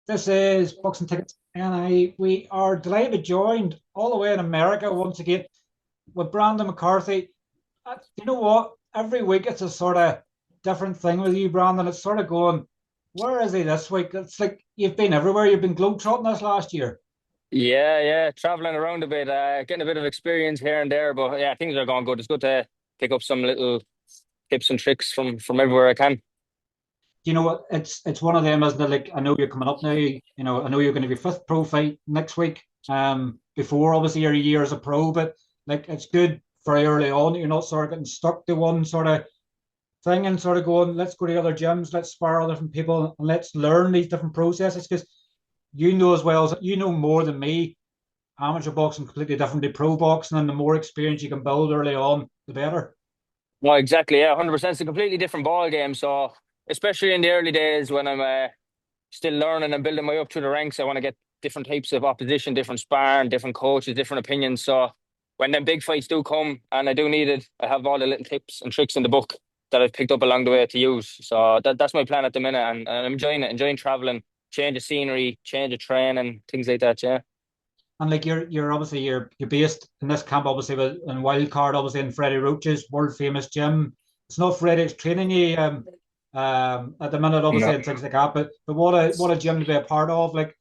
This is Books and Tickets, and we are delighted joined all the way in America once again with Brandon McCarthy. You know what? Every week it's a sort of different thing with you, Brandon. It's sort of going, where is he this week? It's like you've been everywhere. You've been globetrotting this last year. Yeah, traveling around a bit, getting a bit of experience here and there, but yeah, things are going good. It's good to pick up some little tips and tricks from everywhere I can. You know what? It's one of them, isn't it? Like I know you're coming up now. I know you're going to be fifth pro fight next week. Before obviously your year as a pro, but like it's good very early on. You're not sort of getting stuck to one sort of thing and sort of going, let's go to other gyms, let's spar other different people, and let's learn these different processes. Because you know as well as you know more than me, amateur boxing completely different to pro boxing, and the more experience you can build early on, the better. No, exactly. Yeah, 100%. It's a completely different ball game. So, especially in the early days when I'm still learning and building my way up through the ranks, I want to get different types of opposition, different sparring, different coaches, different opinions. So, when them big fights do come and I do need it, I have all the little tips and tricks in the book that I've picked up along the way to use. So that's my plan at the minute, and I'm enjoying it, enjoying traveling, change of scenery, change of training, things like that. Yeah. And like you're obviously you're based in this camp obviously with in wildcard obviously in Freddie Roach's world famous gym. It's not Freddie's training you at the minute obviously No. and things like that, but what a gym to be a part of. Like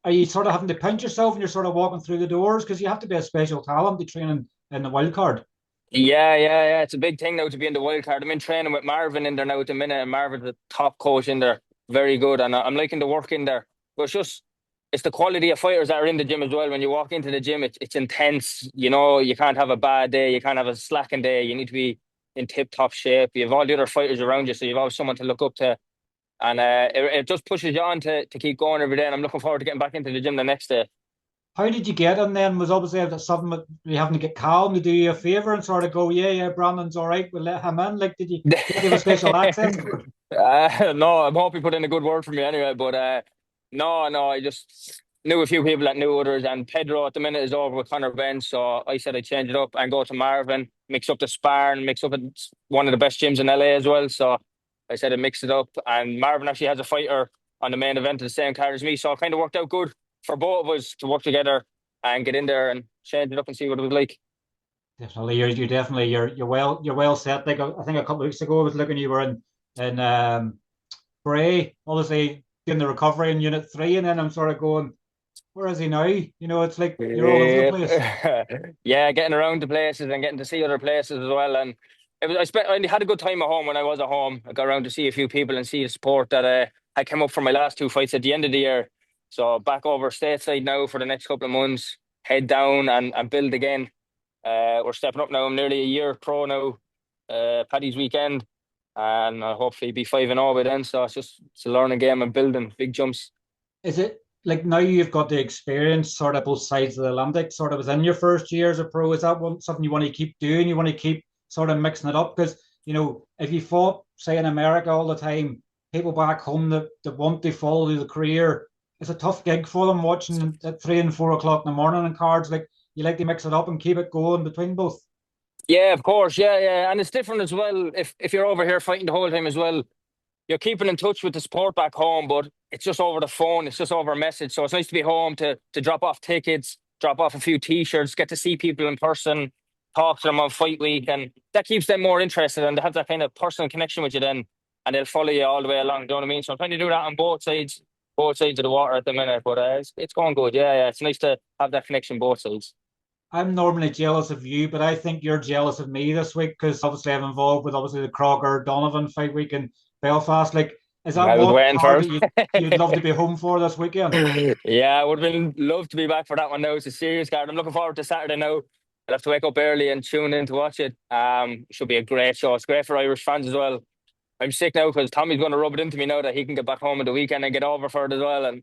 are you sort of having to pinch yourself and you're sort of walking through the doors because you have to be a special talent to train in the wildcard? Yeah. It's a big thing now to be in the wild card. I'm in training with Marvin in there now at the minute, and Marvin's the top coach in there. Very good. And I'm liking the work in there. But it's the quality of fighters that are in the gym as well. When you walk into the gym, it's intense. You know, you can't have a bad day. You can't have a slacking day. You need to be in tip-top shape. You have all the other fighters around you, so you've always someone to look up to. And it just pushes you on to keep going every day. And I'm looking forward to getting back into the gym the next day. How did you get in then? Was obviously that something that you having to get calm to do you a favor and sort of go, yeah, Brandon's all right, we'll let him in. Like, did you have a special access code? No, I'm hoping he put in a good word for me anyway. But no, I just knew a few people that knew others, and Pedro at the minute is over with Connor Ben, so I said I'd change it up and go to Marvin, mix up the sparring, mix up at one of the best gyms in LA as well. So I said I'd mix it up, and Marvin actually has a fighter on the main event of the same card as me, so it kind of worked out good for both of us to work together and get in there and change it up and see what it was like. Definitely, you're definitely you're well set. Like I think a couple of weeks ago, I was looking, you were in Bray, obviously doing the recovery in Unit 3, and then I'm sort of going, where is he now? It's like you're all over the Yeah, place. yeah, getting around to places and getting to see other places as well. And I had a good time at home when I was at home. I got around to see a few people and see the support that I came up for my last two fights at the end of the year. So back over stateside now for the next couple of months, head down and build again. We're stepping up now. I'm nearly a year pro now. Paddy's weekend, and I'll hopefully be 5-0 by then. So it's a learning game and building big jumps. Is it like now you've got the experience sort of both sides of the Atlantic, sort of within your first year as a pro? Is that something you want to keep doing? You want to keep sort of mixing it up? Because, if you fought, say, in America all the time, people back home that want to follow the career, it's a tough gig for them watching at 3 and 4 o'clock in the morning on cards. Like, you like to mix it up and keep it going between both. Yeah, of course. Yeah. And it's different as well. If you're over here fighting the whole time as well, you're keeping in touch with the sport back home, but it's just over the phone. It's just over a message. So it's nice to be home to drop off tickets, drop off a few t-shirts, get to see people in person, talk to them on fight week, and that keeps them more interested and they have that kind of personal connection with you then, and they'll follow you all the way along. You know what I mean? So I'm trying to do that on both sides of the water at the minute. But it's going good. Yeah. It's nice to have that connection both sides. I'm normally jealous of you, but I think you're jealous of me this week because obviously I'm involved with obviously the Crocker Donovan fight week in Belfast. Like, is that I was one waiting for card that it. you'd love to be home for this weekend? Yeah, I would have been love to be back for that one now. It's a serious card. I'm looking forward to Saturday now. I'll have to wake up early and tune in to watch it. Should be a great show. It's great for Irish fans as well. I'm sick now because Tommy's going to rub it into me now that he can get back home at the weekend and get over for it as well. And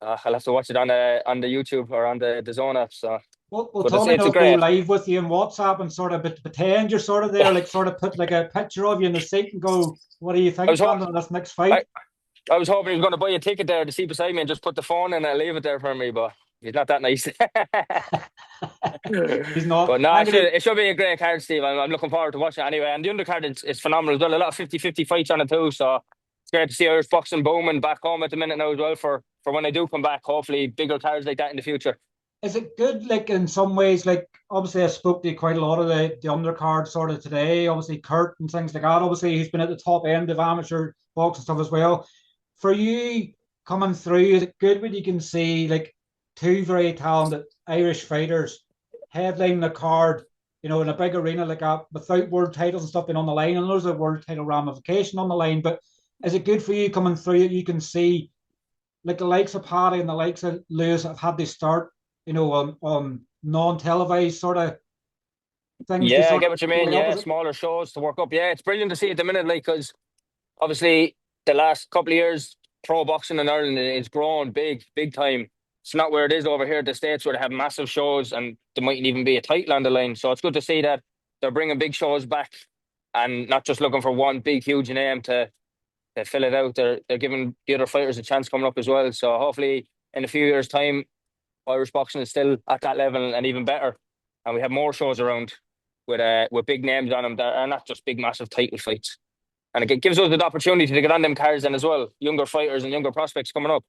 I'll have to watch it on the YouTube or on the Zone app. So, Well, but it's Tommy it's a not go great. live with you in WhatsApp and sort of pretend you're sort of there, like sort of put like a picture of you in the seat and go, "What do you I think, was ho- Brandon, of this next fight?" I, I was hoping he was going to buy a ticket there to sit beside me and just put the phone in and leave it there for me, but he's not that nice. He's not. But no, I'm gonna. it should be a great card, Steve. I'm looking forward to watching it anyway. And the undercard is phenomenal as well. A lot of 50-50 fights on it too. So it's great to see Irish boxing booming back home at the minute now as well for when I do come back. Hopefully, bigger cards like that in the future. Is it good, like in some ways, like obviously I spoke to quite a lot of the undercard sort of today, obviously Kurt and things like that. Obviously he's been at the top end of amateur boxing stuff as well. For you coming through, is it good when you can see like two very talented Irish fighters headlining the card, in a big arena like that without world titles and stuff being on the line, and there's a world title ramification on the line, but is it good for you coming through that you can see like the likes of Paddy and the likes of Lewis have had to start, on non-televised sort of things to Yeah, I sort get of what you go mean. up, Yeah, is it? smaller shows to work up. Yeah, it's brilliant to see at the minute, like, because obviously the last couple of years, pro boxing in Ireland is grown big time. It's not where it is over here in the States where they have massive shows and there mightn't even be a title on the line. So it's good to see that they're bringing big shows back and not just looking for one big, huge name to fill it out. They're giving the other fighters a chance coming up as well. So hopefully in a few years' time, Irish boxing is still at that level and even better. And we have more shows around with big names on them that are not just big, massive title fights. And it gives us the opportunity to get on them cards then as well. Younger fighters and younger prospects coming up.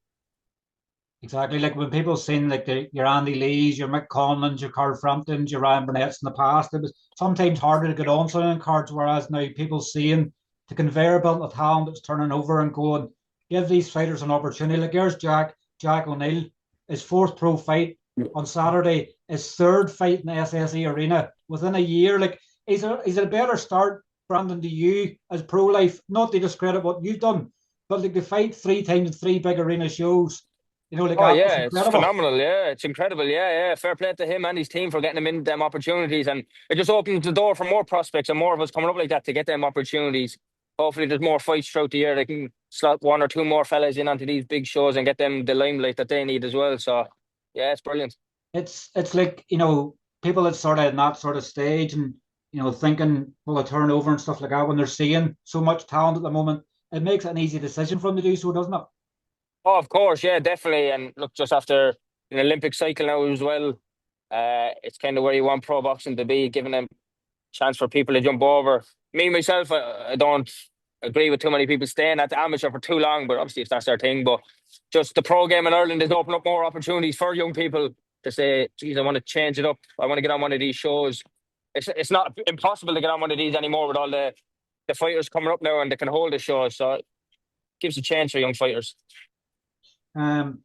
Exactly. Like when people seen like your Andy Lees, your Mick Conlons, your Carl Framptons, your Ryan Burnett's in the past, it was sometimes harder to get on some cards, whereas now people seeing the conveyor belt of talent that's turning over and going, give these fighters an opportunity. Like there's Jack O'Neill, his fourth pro fight on Saturday, his third fight in the SSE arena within a year. Like is it a better start, Brandon, to you as pro life? Not to discredit what you've done, but like to fight three times in three big arena shows, like Oh that was yeah, it's incredible. phenomenal. Yeah, it's incredible. Yeah. Fair play to him and his team for getting him in them opportunities, and it just opens the door for more prospects and more of us coming up like that to get them opportunities. Hopefully, there's more fights throughout the year. They can slot one or two more fellas in onto these big shows and get them the limelight that they need as well. So, yeah, it's brilliant. It's like, people that sort of in that sort of stage and thinking will it turn over and stuff like that when they're seeing so much talent at the moment, it makes it an easy decision for them to do so, doesn't it? Oh, of course, yeah, definitely. And look, just after an Olympic cycle now as well, it's kind of where you want pro boxing to be, giving them chance for people to jump over. Me myself, I don't agree with too many people staying at the amateur for too long, but obviously if that's their thing. But just the pro game in Ireland has opened up more opportunities for young people to say, geez, I want to change it up. I want to get on one of these shows. It's not impossible to get on one of these anymore with all the fighters coming up now and they can hold the show. So it gives a chance for young fighters. Um,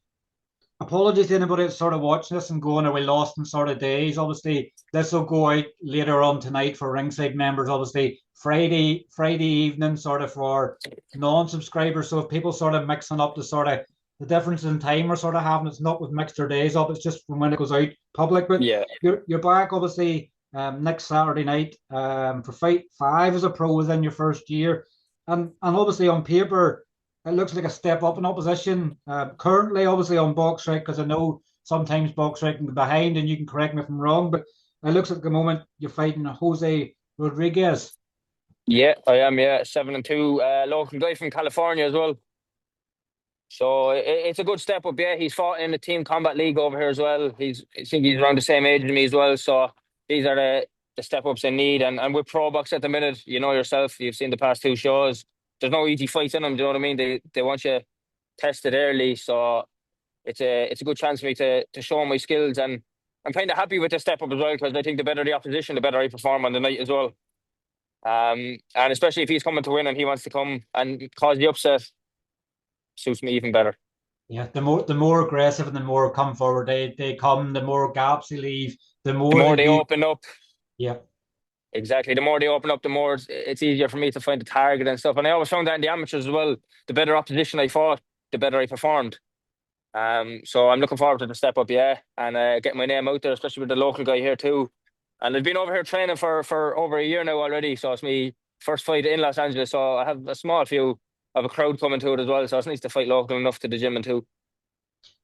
Apologies to anybody that's sort of watching this and going, are we lost in sort of days? Obviously, this will go out later on tonight for ringside members. Obviously, Friday evening, sort of for non-subscribers. So if people sort of mixing up the differences in time we're sort of having, it's not with mixed their days up. It's just from when it goes out public. But Yeah. you're back obviously next Saturday night for fight five as a pro within your first year, and obviously on paper it looks like a step up in opposition. Currently, obviously on box rec, because I know sometimes box rec can be behind, and you can correct me if I'm wrong, but it looks like at the moment you're fighting Jose Rodriguez. Yeah, I am. Yeah, 7-2, local guy from California as well. So it's a good step up. Yeah, he's fought in the team combat league over here as well. I think he's around the same age as me as well. So these are the step ups they need. And with pro box at the minute, you know yourself, you've seen the past two shows. There's no easy fights in them. Do you know what I mean? They want you tested early. So it's a good chance for me to show my skills. And I'm kind of happy with the step up as well because I think the better the opposition, the better I perform on the night as well. And especially if he's coming to win and he wants to come and cause the upset, suits me even better. Yeah, the more aggressive and the more come forward they come, the more gaps they leave, the The more more they they do. open up, Yeah, exactly. The more they open up, the more it's easier for me to find the target and stuff. And I always found that in the amateurs as well. The better opposition I fought, the better I performed. So I'm looking forward to the step up, yeah, and getting my name out there, especially with the local guy here too. And I've been over here training for over a year now already. So it's me first fight in Los Angeles. So I have a small few of a crowd coming to it as well. So it's nice to fight local enough to the gym and too.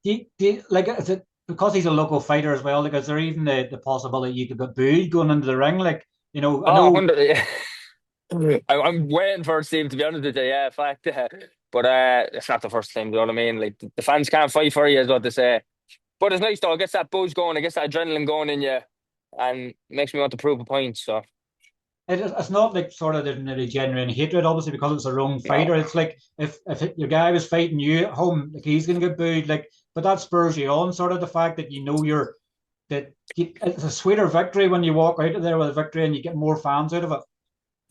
like is it because he's a local fighter as well? Like, is there even the possibility you could get booed going into the ring? Like, I Oh, know. 100. I'm waiting for it, Steve, to be honest with you. Yeah, fact. But it's not the first time, you know what I mean? Like the fans can't fight for you, is what they say. But it's nice though. It gets that buzz going, it gets that adrenaline going in you, and makes me want to prove a point. So it's not like sort of there's any genuine hatred, obviously, because it's a wrong fighter. No, It's like if your guy was fighting you at home, like he's going to get booed. Like, but that spurs you on, sort of the fact that you know it's a sweeter victory when you walk out of there with a victory and you get more fans out of it.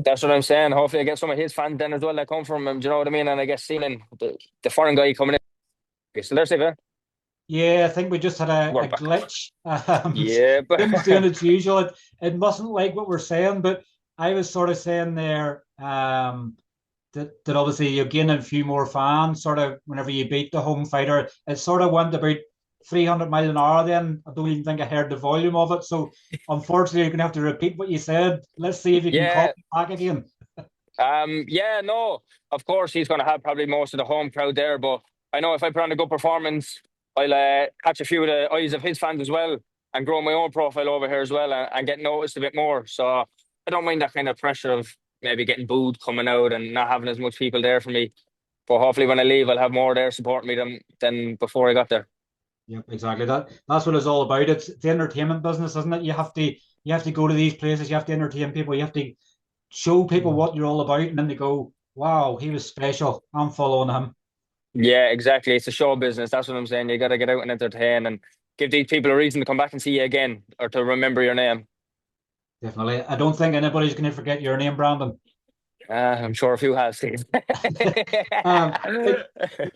that's what I'm saying. Hopefully, I get some of his fans then as well that come from him. Do you know what I mean? And I guess seeing the foreign guy coming in. Okay, so there's it. Yeah, I think we just had a We're back. glitch. Yeah, but Zoom's doing its usual. It mustn't like what we're saying, but I was sort of saying there that obviously you're gaining a few more fans sort of whenever you beat the home fighter. It sort of went about 300 mile an hour then. I don't even think I heard the volume of it. So unfortunately, you're going to have to repeat what you said. Let's see if you can call yeah, it back again. yeah, no. Of course, he's going to have probably most of the home crowd there, but I know if I put on a good performance, I'll catch a few of the eyes of his fans as well and grow my own profile over here as well and get noticed a bit more. So I don't mind that kind of pressure of maybe getting booed coming out and not having as much people there for me. But hopefully, when I leave, I'll have more there supporting me than before I got there. Yep, exactly. That's what it's all about. It's the entertainment business, isn't it? You have to go to these places, you have to entertain people, you have to show people what you're all about, and then they go, wow, he was special. I'm following him. Yeah, exactly. It's a show business. That's what I'm saying. You got to get out and entertain and give these people a reason to come back and see you again or to remember your name. Definitely. I don't think anybody's going to forget your name, Brandon. I'm sure a few have, Steve. Like,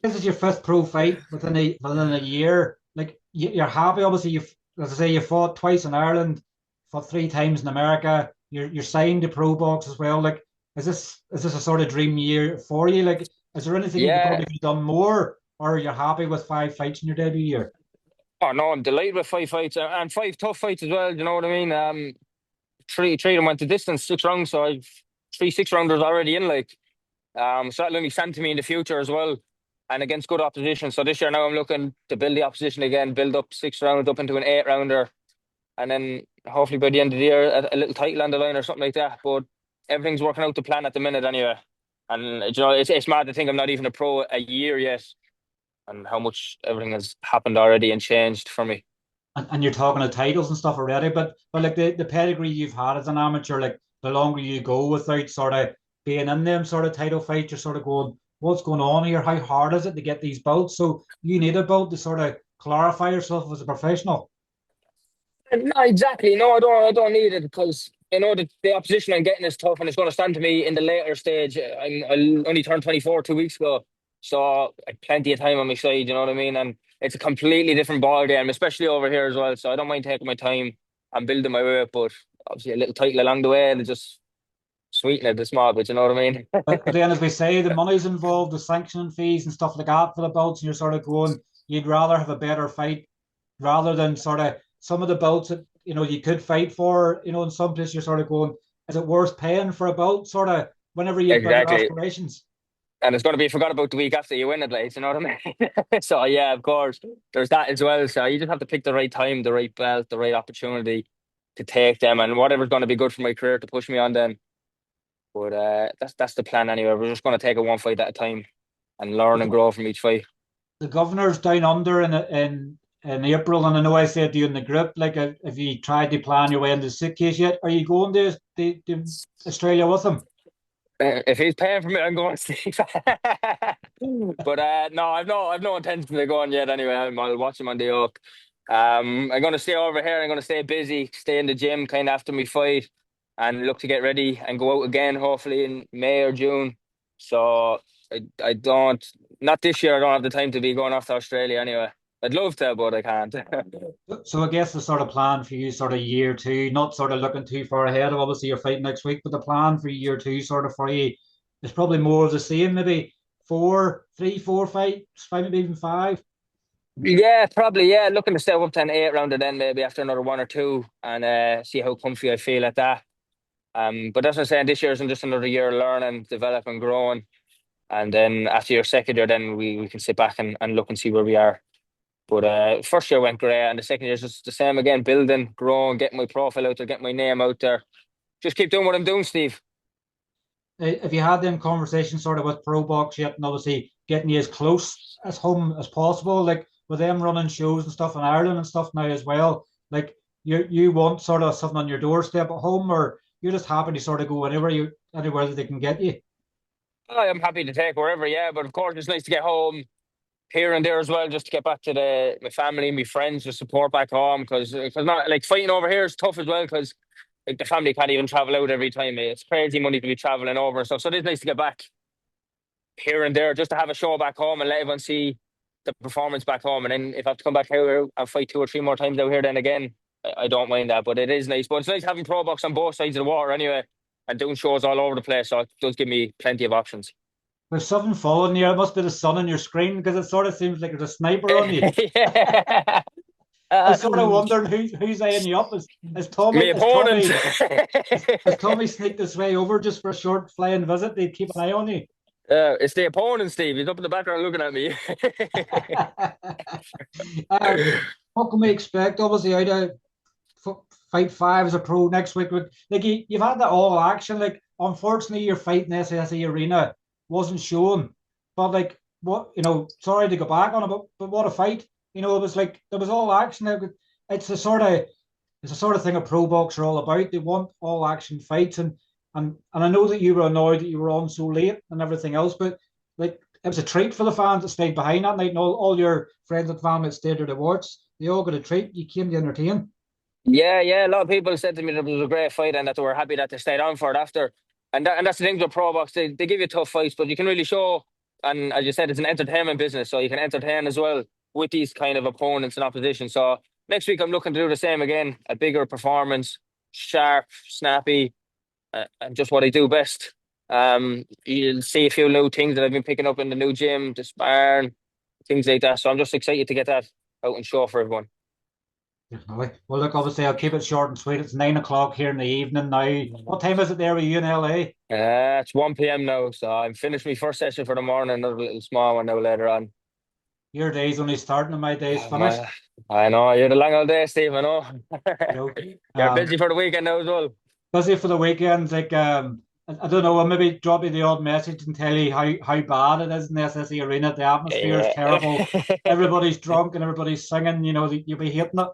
this is your fifth pro fight within a year. Like you're happy, obviously. As I say, you fought twice in Ireland, fought three times in America. You're signed to pro box as well. Like, is this a sort of dream year for you? Like, is there anything you could Yeah. probably have done more, or you're happy with five fights in your debut year? Oh no, I'm delighted with five fights and five tough fights as well. You know what I mean? Three of them went the distance, 6 rounds. So I've three 6 rounders already in. Like, so that'll only stand to me in the future as well, and against good opposition. So this year now I'm looking to build the opposition again, build up 6 rounds up into an 8 rounder, and then hopefully by the end of the year a little title on the line or something like that. But everything's working out to plan at the minute anyway. And you know, it's mad to think I'm not even a pro a year yet, and how much everything has happened already and changed for me. And you're talking of titles and stuff already, but like the pedigree you've had as an amateur, like the longer you go without sort of being in them sort of title fights, you're sort of going, what's going on here? How hard is it to get these belts? So you need a belt to sort of clarify yourself as a professional. No, exactly. No, I don't need it because you know the opposition I'm getting is tough, and it's going to stand to me in the later stage. I only turned 24 2 weeks ago, so I have plenty of time on my side. You know what I mean? And it's a completely different ball game, especially over here as well. So I don't mind taking my time and building my way up, but obviously a little title along the way to just sweeten it a small bit. You know what I mean? But then, as we say, the money's involved, the sanctioning fees and stuff like that for the belts, and you're sort of going, you'd rather have a better fight rather than sort of some of the belts that you could fight for. In some places you're sort of going, is it worth paying for a belt? Sort of whenever you have bigger Exactly. aspirations. And it's going to be forgot about the week after you win it, like, you know what I mean? So, yeah, of course, there's that as well. So, you just have to pick the right time, the right belt, the right opportunity to take them, and whatever's going to be good for my career to push me on then. But that's the plan anyway. We're just going to take it one fight at a time and learn and grow from each fight. The governor's down under in April, and I know I said to you in the group, like, if you tried to plan your way into the suitcase yet, are you going to Australia with him? If he's paying for me, I'm going, Steve. But no, I've no intention of going yet. Anyway, I'll watch him on the up. I'm going to stay over here. I'm going to stay busy, stay in the gym, kind of after my fight, and look to get ready and go out again, hopefully in May or June. So I don't, not this year. I don't have the time to be going off to Australia anyway. I'd love to, but I can't. So I guess the sort of plan for you, sort of year two, not sort of looking too far ahead of obviously your fight next week, but the plan for year two, sort of for you, is probably more of the same. Maybe four fights, five, maybe even five. Yeah, probably. Yeah, looking to step up to an 8 rounder then maybe after another one or two and see how comfy I feel at that. But that's what I'm saying. This year isn't just another year of learning, developing, growing, and then after your second year, then we can sit back and look and see where we are. But first year went great, and the second year is just the same again, building, growing, getting my profile out there, getting my name out there. Just keep doing what I'm doing, Steve. If you had them conversations sort of with Pro Box yet, and obviously getting you as close as home as possible, like with them running shows and stuff in Ireland and stuff now as well, like you want sort of something on your doorstep at home, or you're just happy to sort of go anywhere that they can get you. I'm happy to take wherever, yeah. But of course, it's nice to get home here and there as well, just to get back to my family, my friends, the support back home. Because not like fighting over here is tough as well. Because like the family can't even travel out every time. It's crazy money to be traveling over and stuff. So it's nice to get back here and there, just to have a show back home and let everyone see the performance back home. And then if I have to come back here and fight 2 or 3 more times out here, then again, I don't mind that. But it is nice. But it's nice having pro box on both sides of the water anyway, and doing shows all over the place. So it does give me plenty of options. There's something following you. It must be the sun on your screen because it sort of seems like there's a sniper on you. Yeah. I was sort of wondering who's eyeing you up. Is My Tommy? opponent. Has Tommy sneaked his way over just for a short flying visit? They'd keep an eye on you. It's the opponent, Steve. He's up in the background looking at me. What can we expect? Obviously, out of Fight 5 as a pro next week. Like you've had that all action. Like unfortunately, your fight in SSE Arena wasn't shown. But like what sorry to go back on it, but what a fight! It was like there was all action. It's the sort of thing a pro box are all about. They want all action fights, and I know that you were annoyed that you were on so late and everything else, but like it was a treat for the fans that stayed behind that night, and all your friends and family that stayed at the awards. They all got a treat. You came to entertain. Yeah. A lot of people said to me that it was a great fight and that they were happy that they stayed on for it after. And that's the thing with pro box. They give you tough fights, but you can really show. And as you said, it's an entertainment business, so you can entertain as well with these kind of opponents and opposition. So next week I'm looking to do the same again, a bigger performance, sharp, snappy, and just what I do best. You'll see a few new things that I've been picking up in the new gym, the sparring, things like that. So I'm just excited to get that out and show for everyone. Definitely. Well, look, obviously, I'll keep it short and sweet. It's 9 o'clock here in the evening now. What time is it there with you in LA? It's 1 p.m. now, so I'm finished my first session for the morning, another little small one now later on. Your day's only starting and my day's finished. I know, you're the long old day, Steve, I know. You're busy for the weekend now as well. Busy for the weekend. Like, I don't know, I'll maybe drop you the odd message and tell you how bad it is in the SSE Arena. The atmosphere is terrible. Everybody's drunk and everybody's singing. You'll be hating it.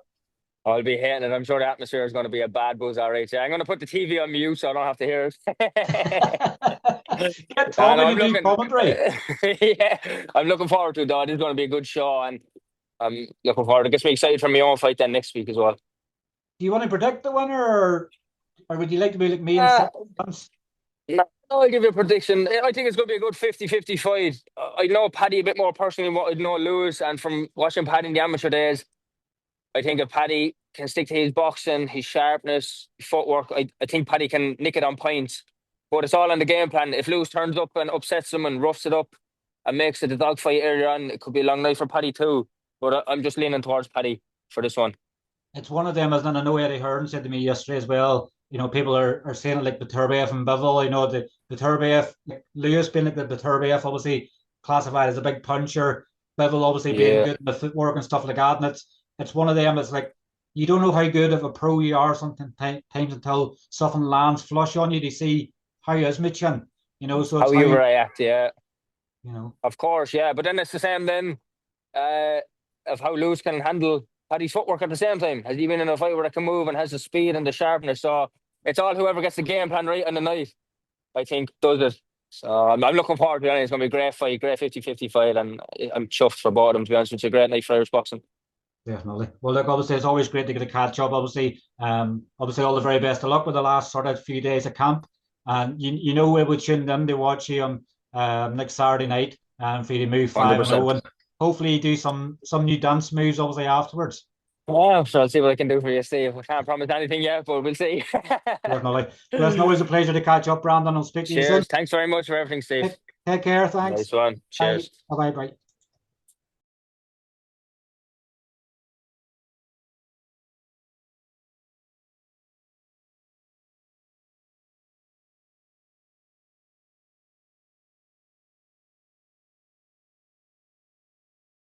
I'll be hating it. I'm sure the atmosphere is going to be a bad buzz, all right. Yeah, I'm going to put the TV on mute so I don't have to hear it. Get Tommy to do commentary. Yeah, I'm looking forward to it, though. It's going to be a good show, and I'm looking forward. It gets me excited for my own fight then next week as well. Do you want to predict the winner, or would you like to be like me and no, I'll give you a prediction. I think it's going to be a good 50-50 fight. I know Paddy a bit more personally than what I know Lewis, and from watching Paddy in the amateur days, I think if Paddy can stick to his boxing, his sharpness, footwork, I think Paddy can nick it on points. But it's all on the game plan. If Lewis turns up and upsets him and roughs it up and makes it a dogfight earlier on, it could be a long night for Paddy too. But I'm just leaning towards Paddy for this one. It's one of them, as I know Eddie Hearn said to me yesterday as well. People are saying it like Beterbiev and Bivol. The Beterbiev, like Lewis being like the Beterbiev, obviously classified as a big puncher. Bivol obviously being good in the footwork and stuff like that. And it's one of them. It's like you don't know how good of a pro you are sometimes until something lands flush on you to see how you is Mitchin. So it's how you react, yeah. Of course, yeah. But then it's the same then of how Lewis can handle Paddy's footwork at the same time. Has he been in a fight where it can move and has the speed and the sharpness? So it's all whoever gets the game plan right on the night, I think, does it. So I'm looking forward to it. It's going to be a great fight, great 50-50 fight, and I'm chuffed for both of them, to be honest. It's a great night for Irish boxing. Definitely. Well, look, obviously, it's always great to get a catch up. Obviously, all the very best of luck with the last sort of few days of camp. And we would tune in to watch you on next Saturday night for you to move 5-0. And hopefully, you do some new dance moves, obviously, afterwards. Well, so I'll see what I can do for you, Steve. I can't promise anything yet, but we'll see. Definitely. Well, it's always a pleasure to catch up, Brandon. I'll speak to you soon. Thanks very much for everything, Steve. Take care. Thanks. Nice one. Cheers. Bye. Bye.